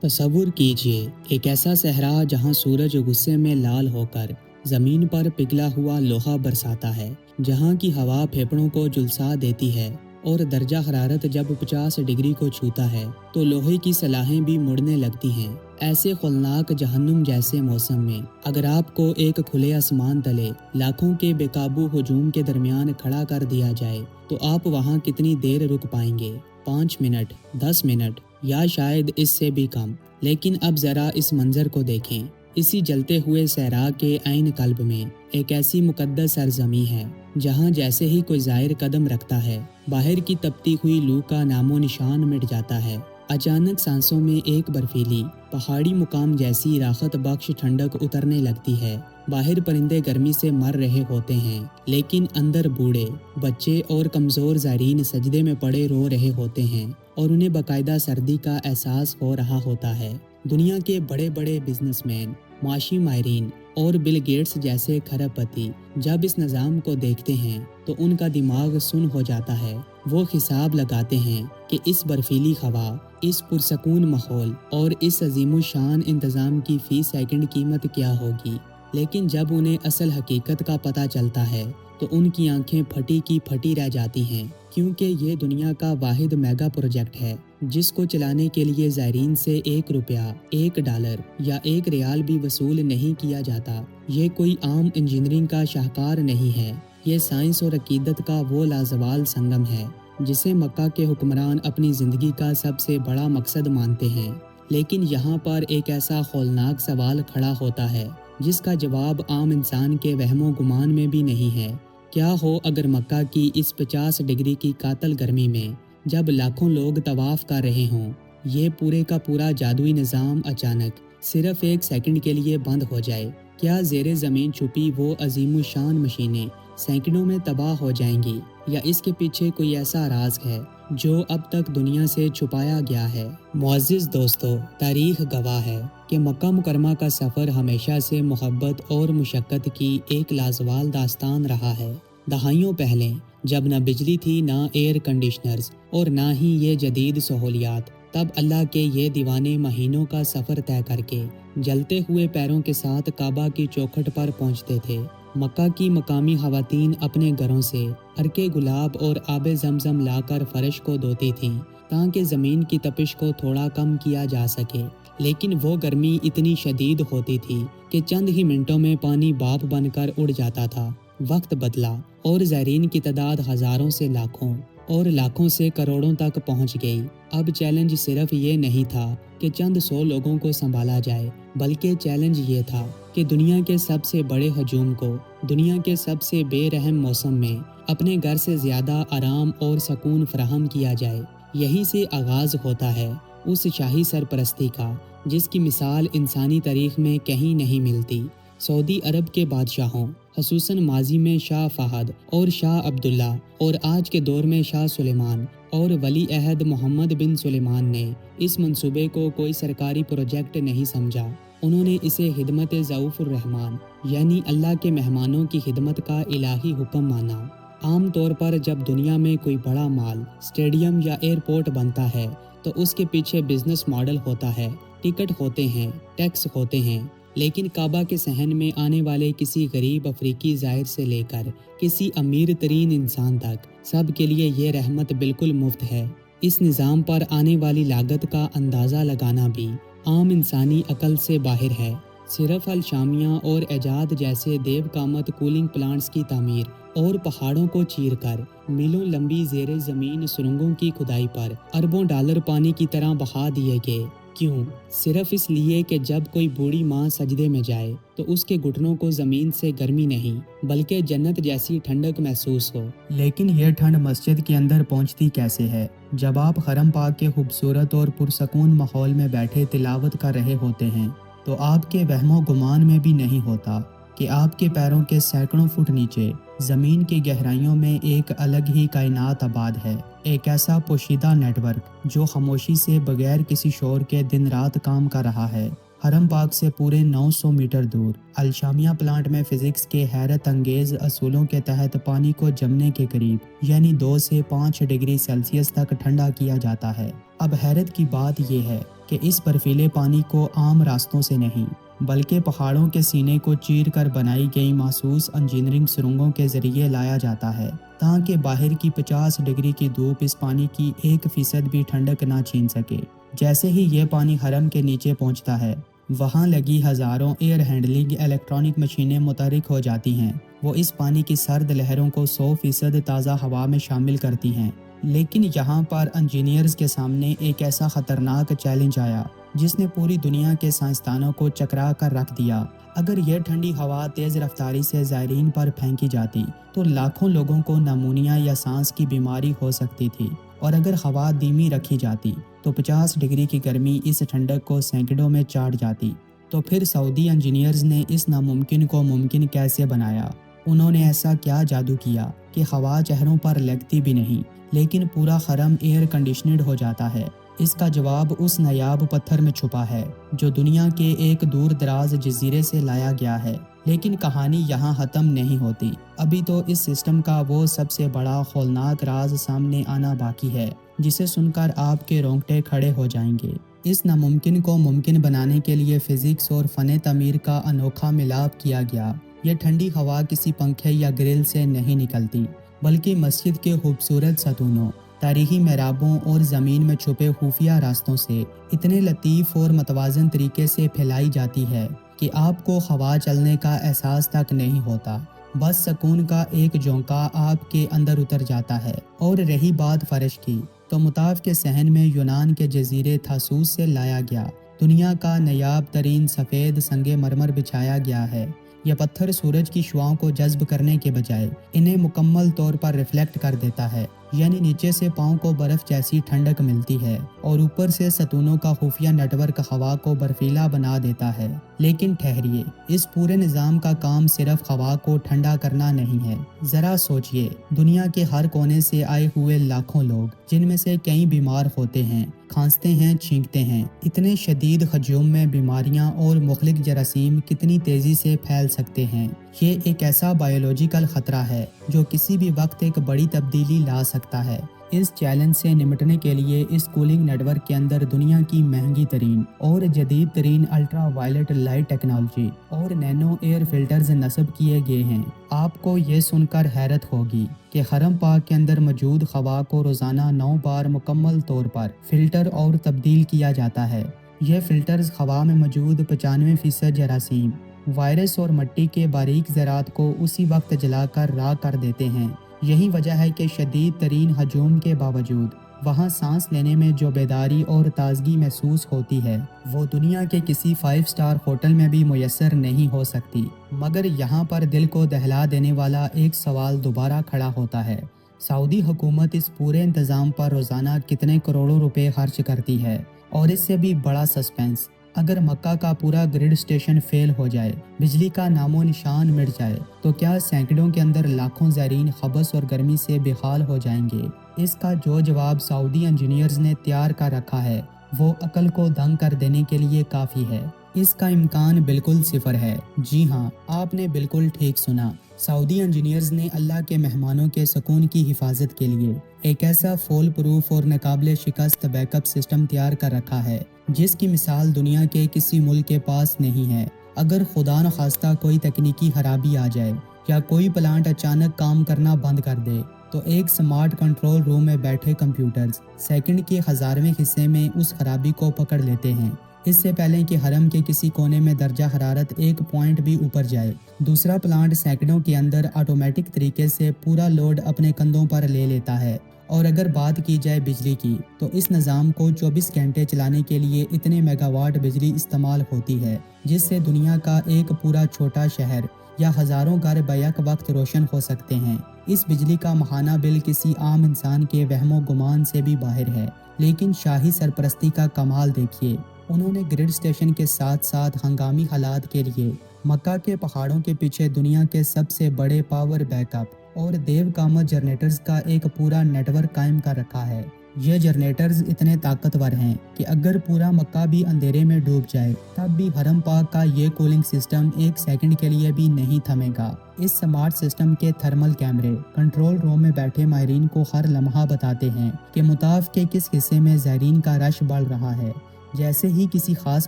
تصور کیجیے ایک ایسا صحرا جہاں سورج غصے میں لال ہو کر زمین پر پگھلا ہوا لوہا برساتا ہے، جہاں کی ہوا پھیپھڑوں کو جھلسا دیتی ہے اور درجہ حرارت جب 50 ڈگری کو چھوتا ہے تو لوہے کی سلاخیں بھی مڑنے لگتی ہیں۔ ایسے خولناک جہنم جیسے موسم میں اگر آپ کو ایک کھلے آسمان تلے لاکھوں کے بے قابو ہجوم کے درمیان کھڑا کر دیا جائے تو آپ وہاں کتنی دیر رک پائیں گے؟ 5 منٹ، 10 منٹ یا شاید اس سے بھی کم۔ لیکن اب ذرا اس منظر کو دیکھیں۔ اسی جلتے ہوئے صحرا کے عین قلب میں ایک ایسی مقدس سرزمین ہے جہاں جیسے ہی کوئی زائر قدم رکھتا ہے باہر کی تپتی ہوئی لو کا نام و نشان مٹ جاتا ہے۔ اچانک سانسوں میں ایک برفیلی پہاڑی مقام جیسی راحت بخش ٹھنڈک اترنے لگتی ہے۔ باہر پرندے گرمی سے مر رہے ہوتے ہیں، لیکن اندر بوڑھے، بچے اور کمزور زائرین سجدے میں پڑے رو رہے ہوتے ہیں اور انہیں باقاعدہ سردی کا احساس ہو رہا ہوتا ہے۔ دنیا کے بڑے بڑے بزنس مین، معاشی ماہرین اور بل گیٹس جیسے کھرب پتی جب اس نظام کو دیکھتے ہیں تو ان کا دماغ سن ہو جاتا ہے۔ وہ حساب لگاتے ہیں کہ اس برفیلی ہوا، اس پرسکون ماحول اور اس عظیم الشان انتظام کی فی سیکنڈ قیمت کیا ہوگی۔ لیکن جب انہیں اصل حقیقت کا پتہ چلتا ہے تو ان کی آنکھیں پھٹی کی پھٹی رہ جاتی ہیں، کیونکہ یہ دنیا کا واحد میگا پروجیکٹ ہے جس کو چلانے کے لیے زائرین سے 1 روپیہ، $1 یا 1 ریال بھی وصول نہیں کیا جاتا۔ یہ کوئی عام انجینئرنگ کا شاہکار نہیں ہے، یہ سائنس اور عقیدت کا وہ لازوال سنگم ہے جسے مکہ کے حکمران اپنی زندگی کا سب سے بڑا مقصد مانتے ہیں۔ لیکن یہاں پر ایک ایسا ہولناک سوال کھڑا ہوتا ہے جس کا جواب عام انسان کے وہم و گمان میں بھی نہیں ہے۔ کیا ہو اگر مکہ کی اس 50 ڈگری کی قاتل گرمی میں جب لاکھوں لوگ طواف کر رہے ہوں، یہ پورے کا پورا جادوئی نظام اچانک صرف 1 سیکنڈ کے لیے بند ہو جائے؟ کیا زیر زمین چھپی وہ عظیم الشان مشینیں سینکڑوں میں تباہ ہو جائیں گی، یا اس کے پیچھے کوئی ایسا راز ہے جو اب تک دنیا سے چھپایا گیا ہے؟ معزز دوستو، تاریخ گواہ ہے کہ مکہ مکرمہ کا سفر ہمیشہ سے محبت اور مشقت کی ایک لازوال داستان رہا ہے۔ دہائیوں پہلے جب نہ بجلی تھی، نہ ایئر کنڈیشنرز اور نہ ہی یہ جدید سہولیات، تب اللہ کے یہ دیوانے مہینوں کا سفر طے کر کے جلتے ہوئے پیروں کے ساتھ کعبہ کی چوکھٹ پر پہنچتے تھے۔ مکہ کی مقامی خواتین اپنے گھروں سے عرق گلاب اور آب زمزم لا کر فرش کو دھوتی تھیں تاکہ زمین کی تپش کو تھوڑا کم کیا جا سکے، لیکن وہ گرمی اتنی شدید ہوتی تھی کہ چند ہی منٹوں میں پانی بھاپ بن کر اڑ جاتا تھا۔ وقت بدلا اور زائرین کی تعداد ہزاروں سے لاکھوں اور لاکھوں سے کروڑوں تک پہنچ گئی۔ اب چیلنج صرف یہ نہیں تھا کہ چند 100 لوگوں کو سنبھالا جائے، بلکہ چیلنج یہ تھا کہ دنیا کے سب سے بڑے ہجوم کو دنیا کے سب سے بے رحم موسم میں اپنے گھر سے زیادہ آرام اور سکون فراہم کیا جائے۔ یہیں سے آغاز ہوتا ہے اس شاہی سرپرستی کا جس کی مثال انسانی تاریخ میں کہیں نہیں ملتی۔ سعودی عرب کے بادشاہوں، خصوصاً ماضی میں شاہ فہد اور شاہ عبداللہ اور آج کے دور میں شاہ سلیمان اور ولی عہد محمد بن سلیمان نے اس منصوبے کو کوئی سرکاری پروجیکٹ نہیں سمجھا۔ انہوں نے اسے خدمت ضیوف الرحمن، یعنی اللہ کے مہمانوں کی خدمت کا الہی حکم مانا۔ عام طور پر جب دنیا میں کوئی بڑا مال، اسٹیڈیم یا ایئرپورٹ بنتا ہے تو اس کے پیچھے بزنس ماڈل ہوتا ہے، ٹکٹ ہوتے ہیں، ٹیکس ہوتے ہیں۔ لیکن کعبہ کے صحن میں آنے والے کسی غریب افریقی زائر سے لے کر کسی امیر ترین انسان تک سب کے لیے یہ رحمت بالکل مفت ہے۔ اس نظام پر آنے والی لاگت کا اندازہ لگانا بھی عام انسانی عقل سے باہر ہے۔ صرف الشامیہ اور ایجاد جیسے دیو کامت کولنگ پلانٹس کی تعمیر اور پہاڑوں کو چیر کر میلوں لمبی زیر زمین سرنگوں کی کھدائی پر اربوں ڈالر پانی کی طرح بہا دیے گئے۔ کیوں؟ صرف اس لیے کہ جب کوئی بوڑھی ماں سجدے میں جائے تو اس کے گھٹنوں کو زمین سے گرمی نہیں بلکہ جنت جیسی ٹھنڈک محسوس ہو۔ لیکن یہ ٹھنڈ مسجد کے اندر پہنچتی کیسے ہے؟ جب آپ حرم پاک کے خوبصورت اور پرسکون ماحول میں بیٹھے تلاوت کر رہے ہوتے ہیں تو آپ کے وہم و گمان میں بھی نہیں ہوتا کہ آپ کے پیروں کے سینکڑوں فٹ نیچے زمین کی گہرائیوں میں ایک الگ ہی کائنات آباد ہے، ایک ایسا پوشیدہ نیٹ ورک جو خاموشی سے بغیر کسی شور کے دن رات کام کر رہا ہے۔ حرم پاک سے پورے 900 میٹر دور الشامیہ پلانٹ میں فزکس کے حیرت انگیز اصولوں کے تحت پانی کو جمنے کے قریب یعنی 2 سے 5 ڈگری سیلسیس تک ٹھنڈا کیا جاتا ہے۔ اب حیرت کی بات یہ ہے کہ اس برفیلے پانی کو عام راستوں سے نہیں بلکہ پہاڑوں کے سینے کو چیر کر بنائی گئی مخصوص انجینئرنگ سرنگوں کے ذریعے لایا جاتا ہے تاکہ باہر کی 50 ڈگری کی دھوپ اس پانی کی 1% بھی ٹھنڈک نہ چھین سکے۔ جیسے ہی یہ پانی حرم کے نیچے پہنچتا ہے وہاں لگی ہزاروں ایئر ہینڈلنگ الیکٹرانک مشینیں متحرک ہو جاتی ہیں۔ وہ اس پانی کی سرد لہروں کو 100% تازہ ہوا میں شامل کرتی ہیں۔ لیکن یہاں پر انجینئرز کے سامنے ایک ایسا خطرناک چیلنج آیا جس نے پوری دنیا کے سائنسدانوں کو چکرا کر رکھ دیا۔ اگر یہ ٹھنڈی ہوا تیز رفتاری سے زائرین پر پھینکی جاتی تو لاکھوں لوگوں کو نمونیا یا سانس کی بیماری ہو سکتی تھی، اور اگر ہوا دھیمی رکھی جاتی تو 50 ڈگری کی گرمی اس ٹھنڈک کو سینکڑوں میں چاٹ جاتی۔ تو پھر سعودی انجینئرز نے اس ناممکن کو ممکن کیسے بنایا؟ انہوں نے ایسا کیا جادو کیا کہ ہوا چہروں پر لگتی بھی نہیں لیکن پورا حرم ایئر کنڈیشنڈ ہو جاتا ہے؟ اس کا جواب اس نایاب پتھر میں چھپا ہے جو دنیا کے ایک دور دراز جزیرے سے لایا گیا ہے۔ لیکن کہانی یہاں ختم نہیں ہوتی۔ ابھی تو اس سسٹم کا وہ سب سے بڑا ہولناک راز سامنے آنا باقی ہے جسے سن کر آپ کے رونگٹے کھڑے ہو جائیں گے۔ اس ناممکن کو ممکن بنانے کے لیے فزکس اور فن تعمیر کا انوکھا ملاپ کیا گیا۔ یہ ٹھنڈی ہوا کسی پنکھے یا گرل سے نہیں نکلتی بلکہ مسجد کے خوبصورت ستونوں، تاریخی محرابوں اور زمین میں چھپے خفیہ راستوں سے اتنے لطیف اور متوازن طریقے سے پھیلائی جاتی ہے کہ آپ کو ہوا چلنے کا احساس تک نہیں ہوتا، بس سکون کا ایک جھونکا آپ کے اندر اتر جاتا ہے۔ اور رہی بات فرش کی تو مطاف کے صحن میں یونان کے جزیرے تھاسوس سے لایا گیا دنیا کا نایاب ترین سفید سنگ مرمر بچھایا گیا ہے۔ یہ پتھر سورج کی شعاؤں کو جذب کرنے کے بجائے انہیں مکمل طور پر ریفلیکٹ کر دیتا ہے، یعنی نیچے سے پاؤں کو برف جیسی ٹھنڈک ملتی ہے اور اوپر سے ستونوں کا خفیہ نیٹ ورک ہوا کو برفیلا بنا دیتا ہے۔ لیکن ٹھہریے، اس پورے نظام کا کام صرف ہوا کو ٹھنڈا کرنا نہیں ہے۔ ذرا سوچئے، دنیا کے ہر کونے سے آئے ہوئے لاکھوں لوگ، جن میں سے کئی بیمار ہوتے ہیں، کھانستے ہیں، چھینکتے ہیں، اتنے شدید ہجوم میں بیماریاں اور مہلک جراثیم کتنی تیزی سے پھیل سکتے ہیں۔ یہ ایک ایسا بایولوجیکل خطرہ ہے جو کسی بھی وقت ایک بڑی تبدیلی لا سکتا ہے۔ اس چیلنج سے نمٹنے کے لیے اس کولنگ نیٹ ورک کے اندر دنیا کی مہنگی ترین اور جدید ترین الٹرا وائلٹ لائٹ ٹیکنالوجی اور نینو ایئر فلٹرز نصب کیے گئے ہیں۔ آپ کو یہ سن کر حیرت ہوگی کہ حرم پاک کے اندر موجود ہوا کو روزانہ 9 بار مکمل طور پر فلٹر اور تبدیل کیا جاتا ہے۔ یہ فلٹرز ہوا میں موجود 95% جراثیم، وائرس اور مٹی کے باریک ذرات کو اسی وقت جلا کر راکھ کر دیتے ہیں۔ یہی وجہ ہے کہ شدید ترین ہجوم کے باوجود وہاں سانس لینے میں جو بیداری اور تازگی محسوس ہوتی ہے وہ دنیا کے کسی 5 اسٹار ہوٹل میں بھی میسر نہیں ہو سکتی۔ مگر یہاں پر دل کو دہلا دینے والا ایک سوال دوبارہ کھڑا ہوتا ہے، سعودی حکومت اس پورے انتظام پر روزانہ کتنے کروڑوں روپے خرچ کرتی ہے؟ اور اس سے بھی بڑا سسپینس، اگر مکہ کا پورا گریڈ اسٹیشن فیل ہو جائے، بجلی کا نام و نشان مٹ جائے تو کیا سینکڑوں کے اندر لاکھوں زائرین حبس اور گرمی سے بے حال ہو جائیں گے؟ اس کا جو جواب سعودی انجینئرز نے تیار کر رکھا ہے وہ عقل کو دنگ کر دینے کے لیے کافی ہے۔ اس کا امکان بالکل صفر ہے۔ جی ہاں، آپ نے بالکل ٹھیک سنا۔ سعودی انجینئرز نے اللہ کے مہمانوں کے سکون کی حفاظت کے لیے ایک ایسا فول پروف اور ناقابل شکست بیک اپ سسٹم تیار کر رکھا ہے جس کی مثال دنیا کے کسی ملک کے پاس نہیں ہے۔ اگر خدا نخواستہ کوئی تکنیکی خرابی آ جائے یا کوئی پلانٹ اچانک کام کرنا بند کر دے تو ایک سمارٹ کنٹرول روم میں بیٹھے کمپیوٹرز سیکنڈ کے 1000ویں حصے میں اس خرابی کو پکڑ لیتے ہیں، اس سے پہلے کہ حرم کے کسی کونے میں درجہ حرارت 1 پوائنٹ بھی اوپر جائے۔ دوسرا پلانٹ سیکنڈوں کے اندر آٹومیٹک طریقے سے پورا لوڈ اپنے کندھوں پر لے لیتا ہے۔ اور اگر بات کی جائے بجلی کی تو اس نظام کو 24 گھنٹے چلانے کے لیے اتنے میگا واٹ بجلی استعمال ہوتی ہے جس سے دنیا کا ایک پورا چھوٹا شہر یا ہزاروں گھر بیک وقت روشن ہو سکتے ہیں۔ اس بجلی کا ماہانہ بل کسی عام انسان کے وہم و گمان سے بھی باہر ہے۔ لیکن شاہی سرپرستی کا کمال دیکھیے، انہوں نے گریڈ اسٹیشن کے ساتھ ساتھ ہنگامی حالات کے لیے مکہ کے پہاڑوں کے پیچھے دنیا کے سب سے بڑے پاور بیک اپ اور دیو کامت جنریٹرز کا ایک پورا نیٹ ورک قائم کر رکھا ہے۔ یہ جنریٹرز اتنے طاقتور ہیں کہ اگر پورا مکہ بھی اندھیرے میں ڈوب جائے تب بھی حرم پاک کا یہ کولنگ سسٹم ایک سیکنڈ کے لیے بھی نہیں تھمے گا۔ اس سمارٹ سسٹم کے تھرمل کیمرے کنٹرول روم میں بیٹھے ماہرین کو ہر لمحہ بتاتے ہیں کہ مطاف کے کس حصے میں زائرین کا رش بڑھ رہا ہے۔ جیسے ہی کسی خاص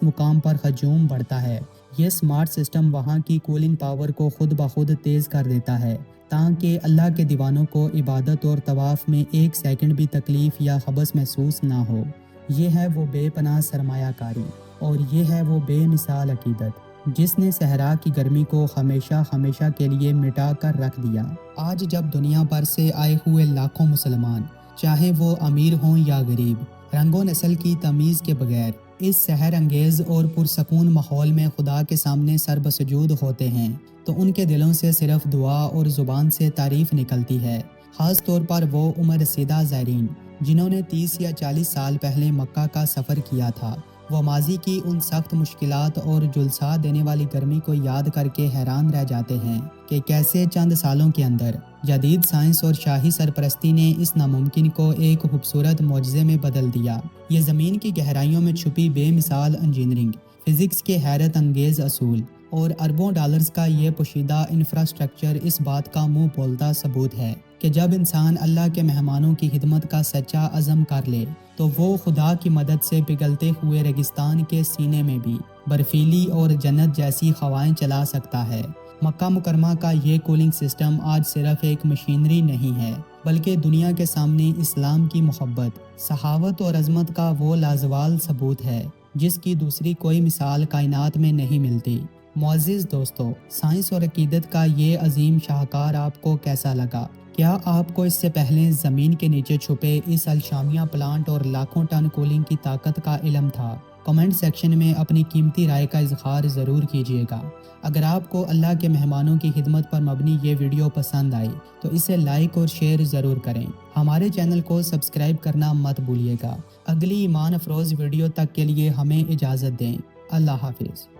مقام پر ہجوم بڑھتا ہے، یہ سمارٹ سسٹم وہاں کی کولنگ پاور کو خود بخود تیز کر دیتا ہے تاکہ اللہ کے دیوانوں کو عبادت اور طواف میں ایک سیکنڈ بھی تکلیف یا حبس محسوس نہ ہو۔ یہ ہے وہ بے پناہ سرمایہ کاری اور یہ ہے وہ بے مثال عقیدت جس نے صحرا کی گرمی کو ہمیشہ ہمیشہ کے لیے مٹا کر رکھ دیا۔ آج جب دنیا بھر سے آئے ہوئے لاکھوں مسلمان، چاہے وہ امیر ہوں یا غریب، رنگ و نسل کی تمیز کے بغیر اس سحر انگیز اور پرسکون ماحول میں خدا کے سامنے سر بسجود ہوتے ہیں تو ان کے دلوں سے صرف دعا اور زبان سے تعریف نکلتی ہے۔ خاص طور پر وہ عمر رسیدہ زائرین جنہوں نے 30 یا 40 سال پہلے مکہ کا سفر کیا تھا، وہ ماضی کی ان سخت مشکلات اور جھلسا دینے والی گرمی کو یاد کر کے حیران رہ جاتے ہیں کہ کیسے چند سالوں کے اندر جدید سائنس اور شاہی سرپرستی نے اس ناممکن کو ایک خوبصورت معجزے میں بدل دیا۔ یہ زمین کی گہرائیوں میں چھپی بے مثال انجینئرنگ، فزکس کے حیرت انگیز اصول اور اربوں ڈالرز کا یہ پوشیدہ انفراسٹرکچر اس بات کا منہ بولتا ثبوت ہے کہ جب انسان اللہ کے مہمانوں کی خدمت کا سچا عزم کر لے تو وہ خدا کی مدد سے پگھلتے ہوئے ریگستان کے سینے میں بھی برفیلی اور جنت جیسی ہوائیں چلا سکتا ہے۔ مکہ مکرمہ کا یہ کولنگ سسٹم آج صرف ایک مشینری نہیں ہے بلکہ دنیا کے سامنے اسلام کی محبت، سخاوت اور عظمت کا وہ لازوال ثبوت ہے جس کی دوسری کوئی مثال کائنات میں نہیں ملتی۔ معزز دوستو، سائنس اور عقیدت کا یہ عظیم شاہکار آپ کو کیسا لگا؟ کیا آپ کو اس سے پہلے زمین کے نیچے چھپے اس الشامیہ پلانٹ اور لاکھوں ٹن کولنگ کی طاقت کا علم تھا؟ کمنٹ سیکشن میں اپنی قیمتی رائے کا اظہار ضرور کیجیے گا۔ اگر آپ کو اللہ کے مہمانوں کی خدمت پر مبنی یہ ویڈیو پسند آئی تو اسے لائک اور شیئر ضرور کریں۔ ہمارے چینل کو سبسکرائب کرنا مت بھولیے گا۔ اگلی ایمان افروز ویڈیو تک کے لیے ہمیں اجازت دیں۔ اللہ حافظ۔